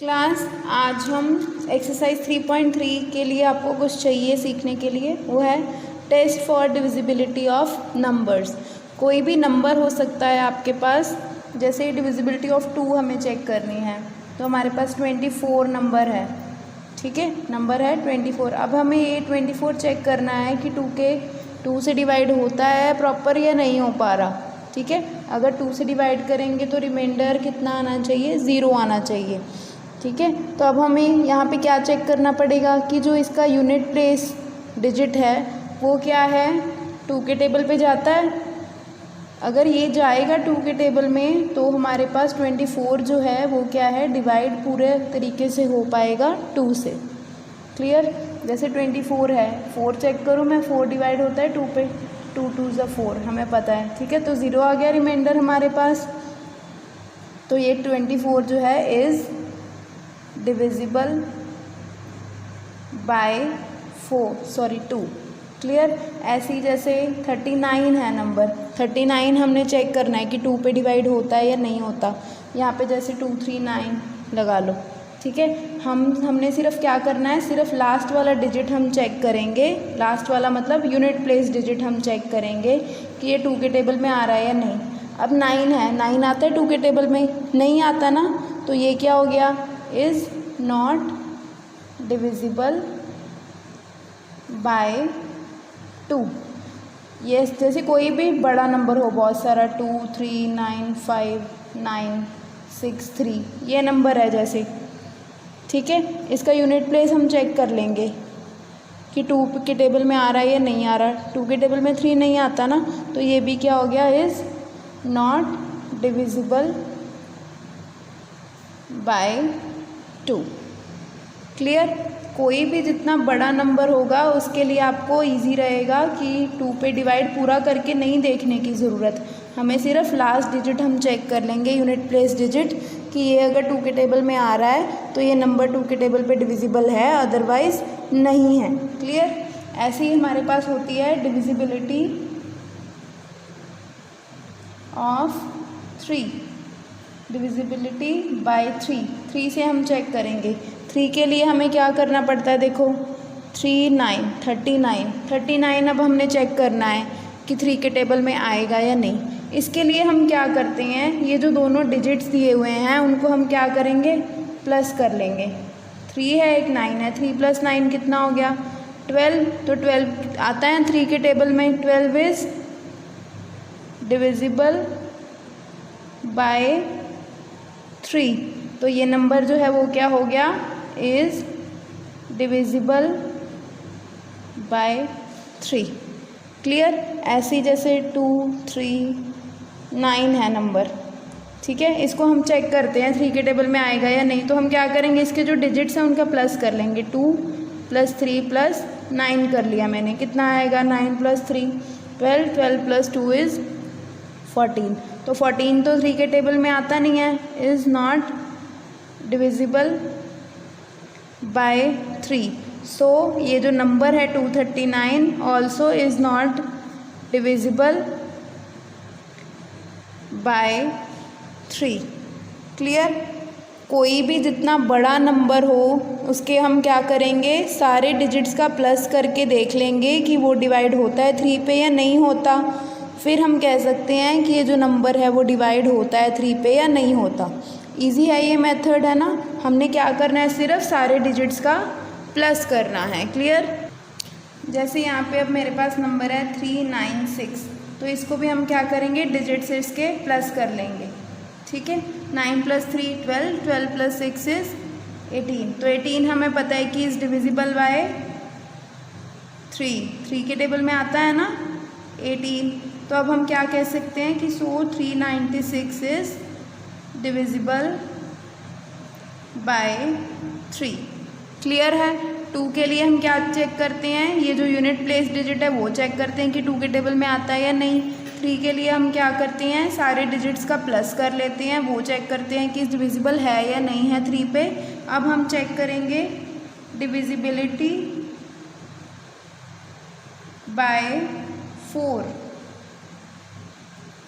Class आज हम exercise 3.3 के लिए आपको कुछ चाहिए सीखने के लिए, वो है test for divisibility of numbers. कोई भी नंबर हो सकता है आपके पास, जैसे डिविजिबिलिटी ऑफ 2 हमें चेक करनी है तो हमारे पास 24 नंबर है, ठीक है, नंबर है 24। अब हमें ये 24 चेक करना है कि 2 से डिवाइड होता है प्रॉपर या नहीं हो पा रहा, ठीक है। अगर 2 से डिवाइड करेंगे तो रिमाइंडर कितना आना चाहिए, 0 आना चाहिए, ठीक है। तो अब हमें यहाँ पे क्या चेक करना पड़ेगा कि जो इसका यूनिट प्लेस डिजिट है वो क्या है, 2 के टेबल पे जाता है। अगर ये जाएगा 2 के टेबल में तो हमारे पास 24 जो है वो क्या है, डिवाइड पूरे तरीके से हो पाएगा 2 से। क्लियर, जैसे 24 है, 4 चेक करूँ मैं, 4 डिवाइड होता है 2 पे, 2 2 ज़ा 4 हमें पता है, ठीक है। तो 0 आ गया रिमाइंडर हमारे पास। तो ये 24 जो है इज़ डिविजिबल बाय 2। क्लियर। ऐसे ही जैसे 39 है नंबर, 39 हमने चेक करना है कि 2 पे डिवाइड होता है या नहीं होता। यहाँ पे जैसे 239 लगा लो, ठीक है। हमने सिर्फ क्या करना है, सिर्फ लास्ट वाला डिजिट हम चेक करेंगे, लास्ट वाला मतलब यूनिट प्लेस डिजिट हम चेक करेंगे कि ये 2 के टेबल में आ रहा है या नहीं। अब 9 है, 9 आता है 2 के टेबल में, नहीं आता ना, तो ये क्या हो गया, इज़ नॉट डिविजिबल बाय 2। ये जैसे कोई भी बड़ा नंबर हो, बहुत सारा 2 3 9 5 9 6 3 ये नंबर है जैसे, ठीक है। इसका यूनिट प्लेस हम चेक कर लेंगे कि 2 के टेबल में आ रहा है या नहीं आ रहा। 2 के टेबल में 3 नहीं आता ना, तो ये भी क्या हो गया, is not divisible by 2। Clear. कोई भी जितना बड़ा नंबर होगा उसके लिए आपको इजी रहेगा कि 2 पे डिवाइड पूरा करके नहीं देखने की ज़रूरत, हमें सिर्फ लास्ट डिजिट हम चेक कर लेंगे, यूनिट प्लेस डिजिट, कि ये अगर 2 के टेबल में आ रहा है तो ये नंबर 2 के टेबल पे डिविजिबल है, अदरवाइज़ नहीं है। क्लियर। ऐसे ही हमारे पास होती है डिविजिबिलिटी ऑफ 3, डिविजिबिलिटी बाय 3 से हम चेक करेंगे। 3 के लिए हमें क्या करना पड़ता है, देखो 39 अब हमने चेक करना है कि 3 के टेबल में आएगा या नहीं। इसके लिए हम क्या करते हैं, ये जो दोनों डिजिट्स दिए हुए हैं उनको हम क्या करेंगे, प्लस कर लेंगे। 3 है, एक 9 है, 3 + 9 कितना हो गया, 12। तो 12 आता है 3 के टेबल में, 12 इज़ डिविजिबल बाय 3। तो ये नंबर जो है वो क्या हो गया, इज़ डिविजिबल बाय 3। क्लियर। ऐसे जैसे 2 3 9 है नंबर, ठीक है, इसको हम चेक करते हैं 3 के टेबल में आएगा या नहीं। तो हम क्या करेंगे, इसके जो डिजिट्स हैं उनका प्लस कर लेंगे, 2 + 3 + 9 कर लिया मैंने, कितना आएगा, 9 + 3 12, 12 + 2 इज़ 14। तो 14 तो 3 के टेबल में आता नहीं है, इज़ नॉट डिविजिबल बाय 3। सो ये जो नंबर है 239 also is not divisible by 3। Clear. कोई भी जितना बड़ा नंबर हो उसके हम क्या करेंगे, सारे डिजिट्स का प्लस करके देख लेंगे कि वो डिवाइड होता है 3 पे या नहीं होता। फिर हम कह सकते हैं कि ये जो नंबर है वो डिवाइड होता है 3 पे या नहीं होता। इजी है ये मेथड, है ना। हमने क्या करना है, सिर्फ सारे डिजिट्स का प्लस करना है। क्लियर। जैसे यहाँ पे अब मेरे पास नंबर है 396, तो इसको भी हम क्या करेंगे, डिजिट से इसके प्लस कर लेंगे, ठीक है। 9 + 3 12, 12 + 6 इज़ 18। तो 18 हमें पता है कि इज़ डिविजिबल बाय 3 के टेबल में आता है ना 18। तो अब हम क्या कह सकते हैं कि 396 इज़ डिविजिबल बाय 3। क्लियर है। 2 के लिए हम क्या चेक करते हैं, ये जो यूनिट प्लेस डिजिट है वो चेक करते हैं कि 2 के टेबल में आता है या नहीं। 3 के लिए हम क्या करते हैं, सारे डिजिट्स का प्लस कर लेते हैं, वो चेक करते हैं कि डिविजिबल है या नहीं है 3 पे। अब हम चेक करेंगे डिविजिबिलिटी बाय 4,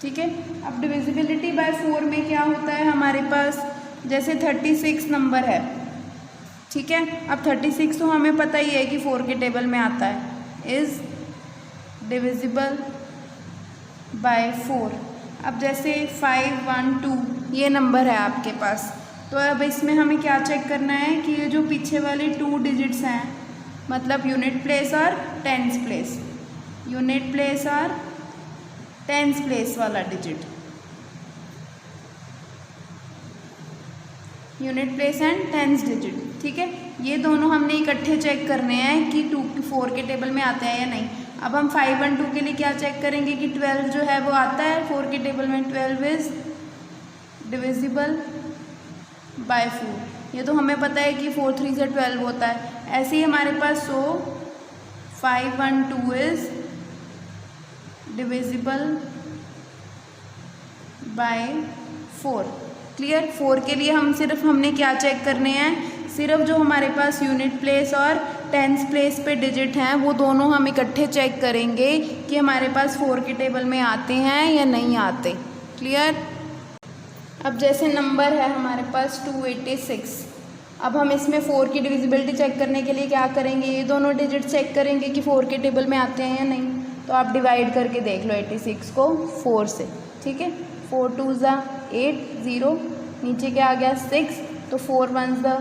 ठीक है। अब डिविजिबिलिटी बाय 4 में क्या होता है हमारे पास, जैसे 36 नंबर है, ठीक है। अब 36 तो हमें पता ही है कि 4 के टेबल में आता है, इज़ डिविजिबल बाय 4। अब जैसे 5, 1, 2 ये नंबर है आपके पास, तो अब इसमें हमें क्या चेक करना है कि ये जो पीछे वाले 2 डिजिट्स हैं, मतलब यूनिट प्लेस और टेंस प्लेस, यूनिट प्लेस और टेंस प्लेस वाला digit, unit place and tens digit, ठीक है। ये दोनों हमने इकट्ठे चेक करने हैं कि 4 के टेबल में आते हैं या नहीं। अब हम 5 और 2 के लिए क्या चेक करेंगे कि 12 जो है वो आता है 4 के टेबल में, 12 इज डिविजिबल बाय 4। ये तो हमें पता है कि 4 3 से 12 होता है। ऐसे ही हमारे पास 5 1 2 इज डिविजिबल बाय 4। क्लियर। 4 के लिए हमने क्या चेक करने हैं, सिर्फ जो हमारे पास यूनिट प्लेस और टेंस प्लेस पे डिजिट हैं वो दोनों हम इकट्ठे चेक करेंगे कि हमारे पास 4 के टेबल में आते हैं या नहीं आते। क्लियर। अब जैसे नंबर है हमारे पास 286, अब हम इसमें 4 की डिविजिबिलिटी चेक करने के लिए क्या करेंगे, ये दोनों डिजिट चेक करेंगे कि 4 के टेबल में आते हैं या नहीं। तो आप डिवाइड करके देख लो 86 को 4 से, ठीक है। 4 2 ज़ा 8, 0, नीचे क्या आ गया 6, तो 4 1 ज़ा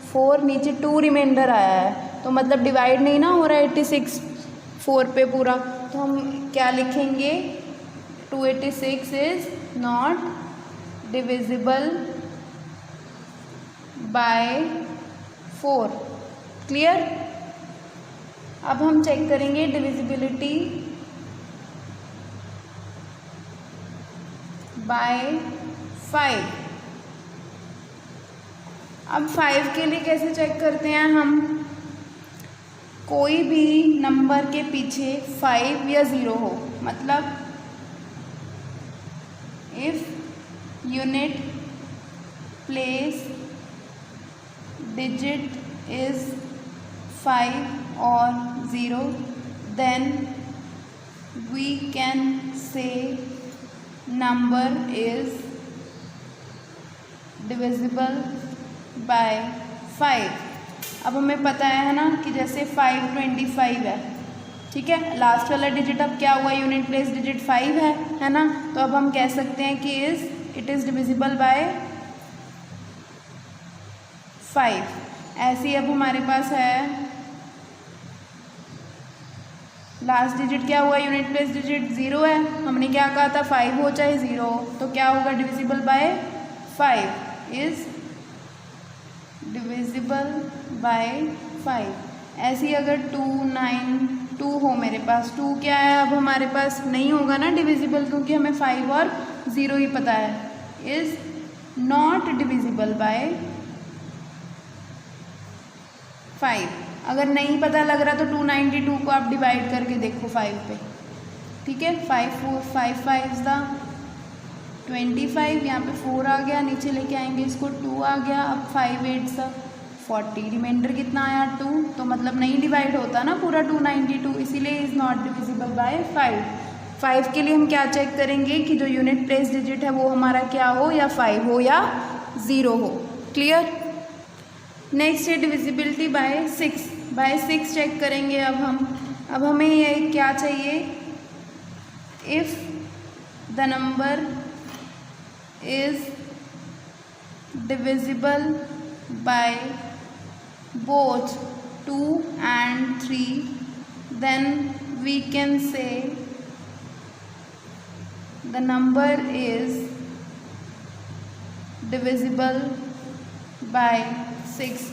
4, नीचे 2 रिमाइंडर आया है, तो मतलब डिवाइड नहीं ना हो रहा है 86 4 पे पूरा, तो हम क्या लिखेंगे 286 is not divisible by 4। Clear. अब हम चेक करेंगे डिविजिबिलिटी बाय 5। अब 5 के लिए कैसे चेक करते हैं हम, कोई भी नंबर के पीछे 5 या 0 हो, मतलब if unit place digit is 5 और 0 then we can say number is divisible by 5। अब हमें पता है ना कि जैसे 525 है, ठीक है, लास्ट वाला डिजिट अब क्या हुआ, यूनिट प्लेस डिजिट 5 है ना। तो अब हम कह सकते हैं कि इट इज़ डिविजिबल बाय 5। ऐसे ही अब हमारे पास है लास्ट डिजिट क्या हुआ, यूनिट प्लेस डिजिट 0 है, हमने क्या कहा था 5 हो चाहे 0 हो, तो क्या होगा divisible by 5 is divisible by 5। ऐसे ही अगर 2 9 2 हो मेरे पास, 2 क्या है अब हमारे पास नहीं होगा ना डिविजिबल, क्योंकि हमें 5 और 0 ही पता है, इज़ नॉट डिविजिबल बाय 5। अगर नहीं पता लग रहा तो 292 को आप डिवाइड करके देखो 5 पे, ठीक है। 5 4 5 5 दा 25, यहाँ पे 4 आ गया, नीचे लेके आएंगे इसको 2 आ गया, अब 5 8 सा 40, रिमाइंडर कितना आया 2, तो मतलब नहीं डिवाइड होता ना पूरा 292, इसीलिए इज़ नॉट डिविजिबल बाय 5। 5 के लिए हम क्या चेक करेंगे कि जो यूनिट प्लेस डिजिट है वो हमारा क्या हो, या 5 हो या 0 हो। क्लियर। नेक्स्ट है डिविजिबिलिटी बाय 6। बाय 6 चेक करेंगे अब हमें ये क्या चाहिए, if the number is divisible bye both 2 and 3 then we can say the number is divisible by 6।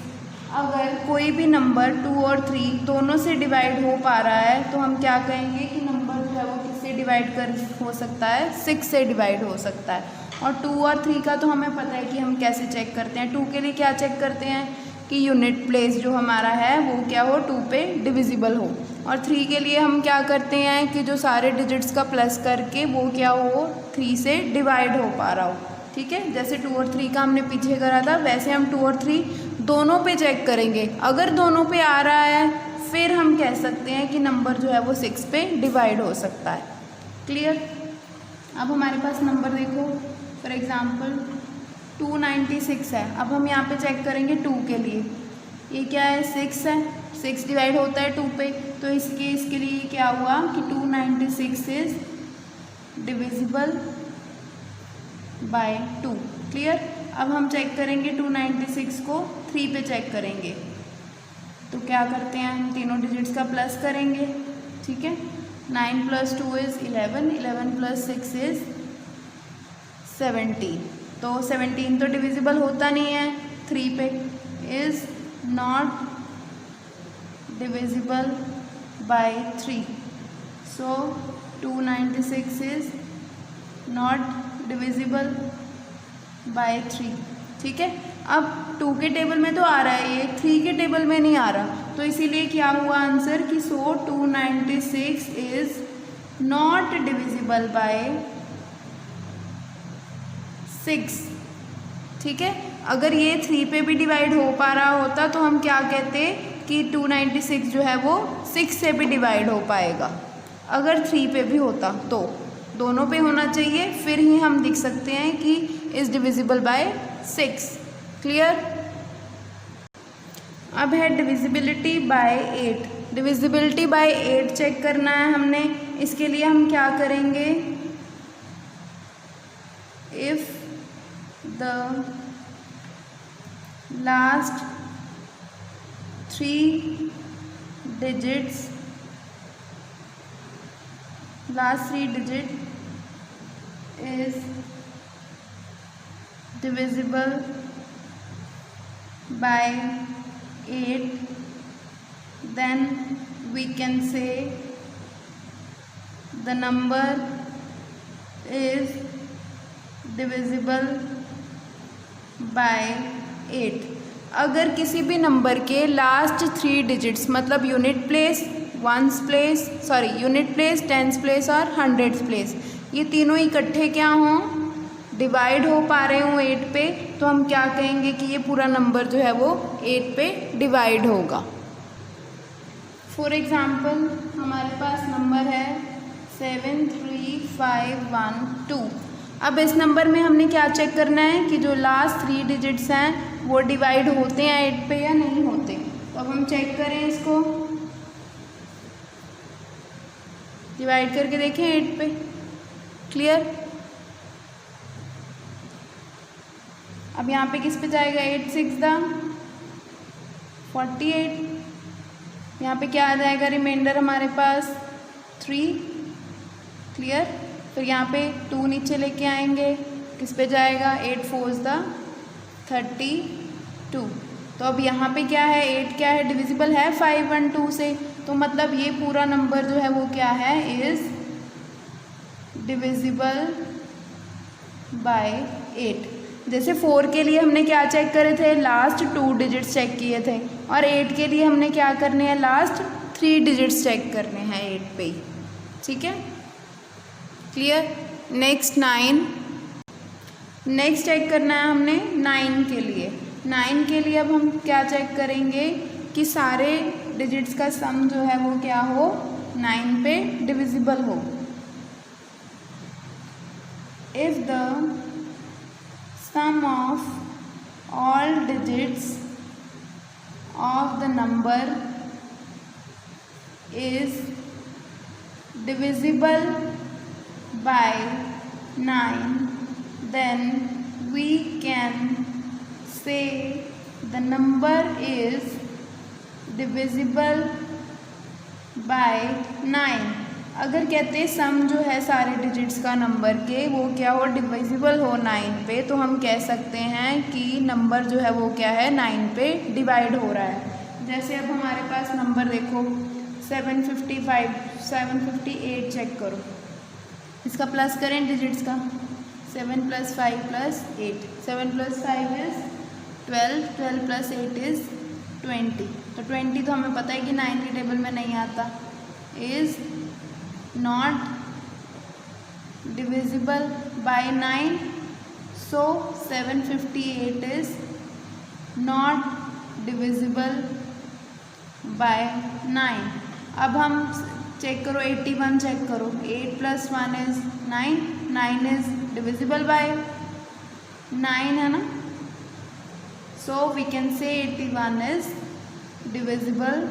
अगर कोई भी नंबर 2 और 3 दोनों से डिवाइड हो पा रहा है तो हम क्या कहेंगे कि नंबर जो है वो किससे डिवाइड हो सकता है, 6 से डिवाइड हो सकता है। और 2 और 3 का तो हमें पता है कि हम कैसे चेक करते हैं। 2 के लिए क्या चेक करते हैं कि यूनिट प्लेस जो हमारा है वो क्या हो, 2 पे डिविजिबल हो। और 3 के लिए हम क्या करते हैं कि जो सारे डिजिट्स का प्लस करके वो क्या हो, 3 से डिवाइड हो पा रहा हो, ठीक है। जैसे 2 और 3 का हमने पीछे करा था, वैसे हम 2 और 3 दोनों पे चेक करेंगे। अगर दोनों पे आ रहा है फिर हम कह सकते हैं कि नंबर जो है वो 6 पे डिवाइड हो सकता है। क्लियर। अब हमारे पास नंबर देखो, फॉर एग्ज़ाम्पल 296 है। अब हम यहाँ पे चेक करेंगे 2 के लिए, ये क्या है 6 है, 6 डिवाइड होता है 2 पे, तो इसके लिए क्या हुआ कि 296 इज डिविजिबल बाय 2। क्लियर। अब हम चेक करेंगे 296 को 3 पे चेक करेंगे, तो क्या करते हैं हम तीनों डिजिट्स का प्लस करेंगे। ठीक है, 9 + 2 इज़ 11, 11 + 6 इज़ 17। तो 17 तो डिविजिबल होता नहीं है 3 पे, is not divisible by 3। So 296 is not divisible by 3। ठीक है, अब 2 के टेबल में तो आ रहा है, ये 3 के टेबल में नहीं आ रहा, तो इसीलिए क्या हुआ आंसर कि 296 इज नॉट डिविजिबल बाय 6। ठीक है, अगर ये 3 पे भी डिवाइड हो पा रहा होता तो हम क्या कहते कि 296 जो है वो 6 से भी डिवाइड हो पाएगा। अगर 3 पे भी होता तो दोनों पे होना चाहिए, फिर ही हम लिख सकते हैं कि इज़ डिविजिबल बाय 6। क्लियर। अब है divisibility by 8। Divisibility by 8 check करना है हमने, इसके लिए हम क्या करेंगे, if the last 3 digits is divisible by 8, then we can say the number is divisible by 8। अगर किसी भी नंबर के लास्ट 3 डिजिट्स मतलब unit place, ones place, unit place, tens place और हंड्रेड्स प्लेस, ये तीनों इकट्ठे क्या हों, डिवाइड हो पा रहे हों 8 पे, तो हम क्या कहेंगे कि ये पूरा नंबर जो है वो 8 पे डिवाइड होगा। फॉर एग्ज़ाम्पल हमारे पास नंबर है 73512। अब इस नंबर में हमने क्या चेक करना है कि जो लास्ट 3 डिजिट्स हैं वो डिवाइड होते हैं 8 पे या नहीं होते। तो अब हम चेक करें, इसको डिवाइड करके देखें 8 पे। क्लियर। अब यहाँ पे किस पे जाएगा, 8 6 48, यहाँ पे क्या आ जाएगा रिमाइंडर हमारे पास 3। क्लियर। फिर यहाँ पे 2 नीचे लेके आएंगे, किस पे जाएगा, 8 4 32। तो अब यहाँ पे क्या है, 8 क्या है, डिविजिबल है 5 1 2 से, तो मतलब ये पूरा नंबर जो है वो क्या है, इज़ डिविजिबल बाय 8। जैसे 4 के लिए हमने क्या चेक करे थे, लास्ट 2 डिजिट्स चेक किए थे, और 8 के लिए हमने क्या करने हैं, लास्ट 3 डिजिट्स चेक करने हैं 8 पे। ठीक है, क्लियर। नेक्स्ट 9। नेक्स्ट चेक करना है हमने 9 के लिए। 9 के लिए अब हम क्या चेक करेंगे कि सारे डिजिट्स का सम जो है वो क्या हो, 9 पे डिविजिबल हो। If the sum of all digits of the number is divisible by 9, then we can say the number is divisible by 9। अगर कहते हैं सम जो है सारे डिजिट्स का नंबर के वो क्या हो, डिविजिबल हो 9 पे, तो हम कह सकते हैं कि नंबर जो है वो क्या है, 9 पे डिवाइड हो रहा है। जैसे अब हमारे पास नंबर देखो 755 758 चेक करो, इसका प्लस करें डिजिट्स का, 7 + 5 + 8, 7 + 5 इज़ 12, 12 + 8 इज़ 20। तो 20 तो हमें पता है कि 9 के टेबल में नहीं आता, is not divisible by 9, so 758 is not divisible by 9। अब हम चेक करो 81 चेक करो, 8 + 1 is 9, 9 is divisible by 9 है ना, सो वी कैन से 81 इज डिविजिबल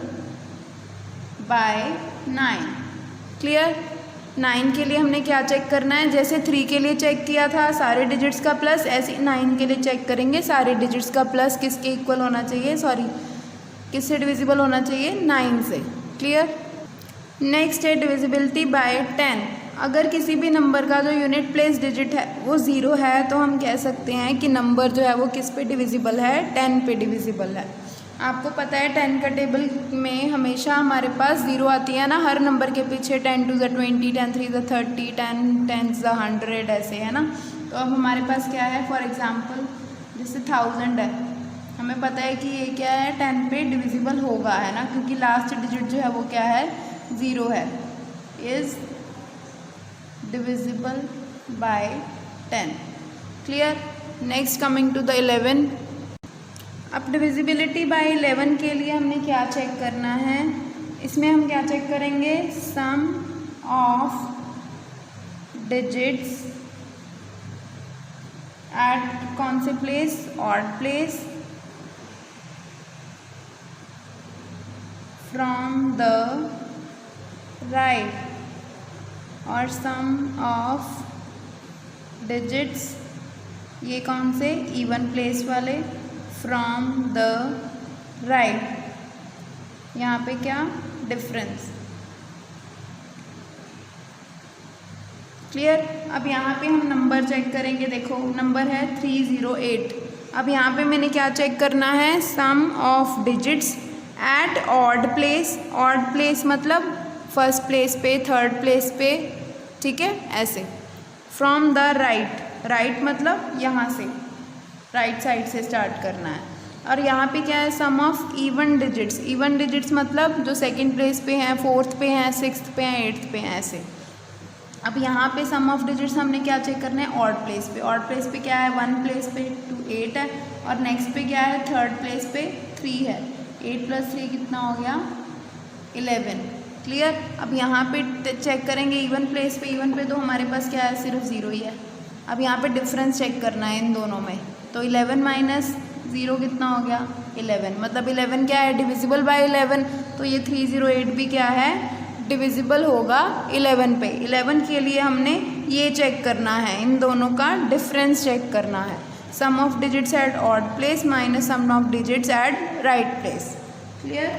बाय 9। क्लियर। 9 के लिए हमने क्या चेक करना है, जैसे 3 के लिए चेक किया था सारे डिजिट्स का प्लस, ऐसे 9 के लिए चेक करेंगे सारे डिजिट्स का प्लस किसके इक्वल होना चाहिए, सॉरी किससे डिविजिबल होना चाहिए, 9 से। क्लियर। नेक्स्ट है डिविजिबिलिटी बाय 10। अगर किसी भी नंबर का जो यूनिट प्लेस डिजिट है वो 0 है तो हम कह सकते हैं कि नंबर जो है वो किस पे डिविजिबल है, 10 पे डिविजिबल है। आपको पता है 10 का टेबल में हमेशा हमारे पास 0 आती है ना, हर नंबर के पीछे 10 2 = 20, 10 3 = 30, 10 10 = 100 ऐसे है ना। तो अब हमारे पास क्या है, फॉर एग्जांपल जैसे 1000 है, हमें पता है कि ये क्या है 10 पे डिविजिबल होगा, है ना, क्योंकि लास्ट डिजिट जो है वो क्या है 0 है, is divisible by 10। Clear. Next coming to the 11। अब डिविजिबिलिटी बाय 11 के लिए हमने क्या चेक करना है, इसमें हम क्या चेक करेंगे, सम ऑफ डिजिट्स एट कौन से place, odd place, from the right, और सम ऑफ डिजिट्स ये कौन से, इवन प्लेस वाले, फ्रॉम द राइट, यहाँ पे क्या डिफरेंस। क्लियर। अब यहाँ पे हम नंबर चेक करेंगे, देखो नंबर है 308। अब यहाँ पे मैंने क्या चेक करना है, sum of digits at odd place. Odd place मतलब फर्स्ट प्लेस पे, थर्ड प्लेस पे, ठीक है, ऐसे। फ्रॉम द राइट, राइट मतलब यहाँ से, राइट साइड से स्टार्ट करना है। और यहाँ पे क्या है, sum of even digits. Even digits मतलब जो सेकंड प्लेस पे हैं, फोर्थ पे हैं, सिक्स्थ पे हैं, एट्थ पे हैं, ऐसे। अब यहाँ पे सम ऑफ डिजिट्स हमने क्या चेक करना है, ऑड प्लेस पे। ऑड प्लेस पे क्या है, 1 प्लेस पे 2 8 है, और नेक्स्ट पे क्या है, थर्ड प्लेस पे 3 है। 8 + 3 कितना हो गया, 11। क्लियर। अब यहाँ पे चेक करेंगे इवन प्लेस पे। इवन पे तो हमारे पास क्या है, सिर्फ 0 ही है। अब यहाँ पे डिफरेंस चेक करना है इन दोनों में, तो 11 - 0 कितना हो गया, 11। मतलब 11 क्या है, डिविजिबल बाय 11। तो ये 308 भी क्या है, डिविजिबल होगा 11 पे। 11 के लिए हमने ये चेक करना है, इन दोनों का डिफरेंस चेक करना है, sum of digits at odd place minus sum of digits at right place. Clear.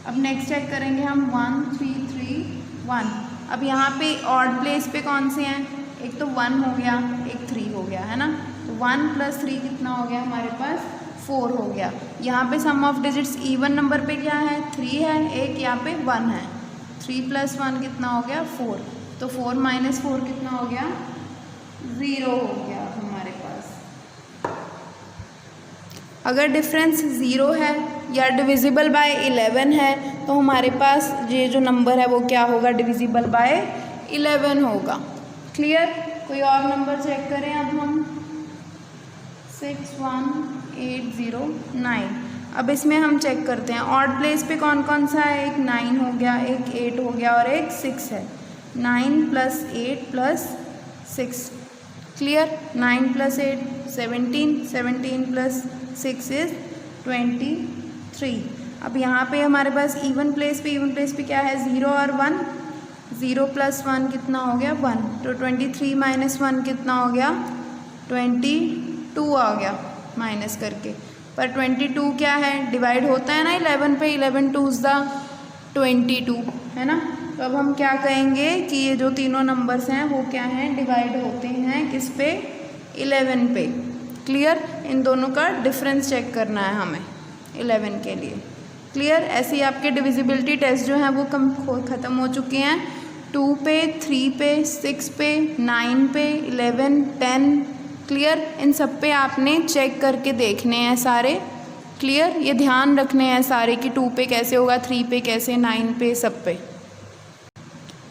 अब नेक्स्ट चेक करेंगे हम 1 3 3 1। अब यहाँ पे ऑड प्लेस पे कौन से हैं, एक तो 1 हो गया, एक 3 हो गया, है ना। तो 1 + 3 कितना हो गया हमारे पास, 4 हो गया। यहाँ पे सम ऑफ डिजिट्स इवन नंबर पे क्या है, 3 है, एक यहाँ पे 1 है। 3 + 1 कितना हो गया, 4। तो 4 - 4 कितना हो गया, 0 हो गया हमारे पास। अगर डिफरेंस 0 है या डिविजिबल बाय 11 है तो हमारे पास ये जो नंबर है वो क्या होगा, डिविजिबल बाय 11 होगा। क्लियर। कोई और नंबर चेक करें अब हम, 61809। अब इसमें हम चेक करते हैं ऑड प्लेस पे कौन कौन सा है, एक 9 हो गया, एक 8 हो गया और एक 6 है। 9 + 8 + 6। क्लियर। 9 + 8 17, 17 + 6 इज 23। अब यहाँ पे हमारे पास इवन प्लेस पे क्या है, 0 और 1। 0 + 1 कितना हो गया, 1। तो 23 - 1 कितना हो गया, 22 आ गया माइनस करके। पर 22 क्या है, डिवाइड होता है ना 11 पे, 11 2s = 22, है ना। तो अब हम क्या कहेंगे कि ये जो तीनों नंबर्स हैं वो क्या हैं, डिवाइड होते हैं किस पे, 11 पे। क्लियर। इन दोनों का डिफरेंस चेक करना है हमें 11 के लिए। क्लियर। ऐसे ही आपके डिविजिबिलिटी टेस्ट जो हैं वो ख़त्म हो चुके हैं। 2 पे, 3 पे, 6 पे, 9 पे, 11, 10। क्लियर। इन सब पे आपने चेक करके देखने हैं सारे। क्लियर। ये ध्यान रखने हैं सारे कि 2 पे कैसे होगा, 3 पे कैसे, 9 पे, सब पे।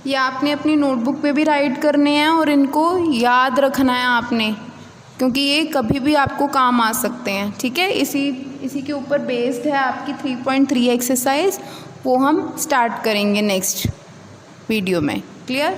ये आपने अपनी नोटबुक पे भी राइट करने हैं और इनको याद रखना है आपने, क्योंकि ये कभी भी आपको काम आ सकते हैं। ठीक है। इसी के ऊपर बेस्ड है आपकी 3.3 एक्सरसाइज, वो हम स्टार्ट करेंगे नेक्स्ट वीडियो में। क्लियर।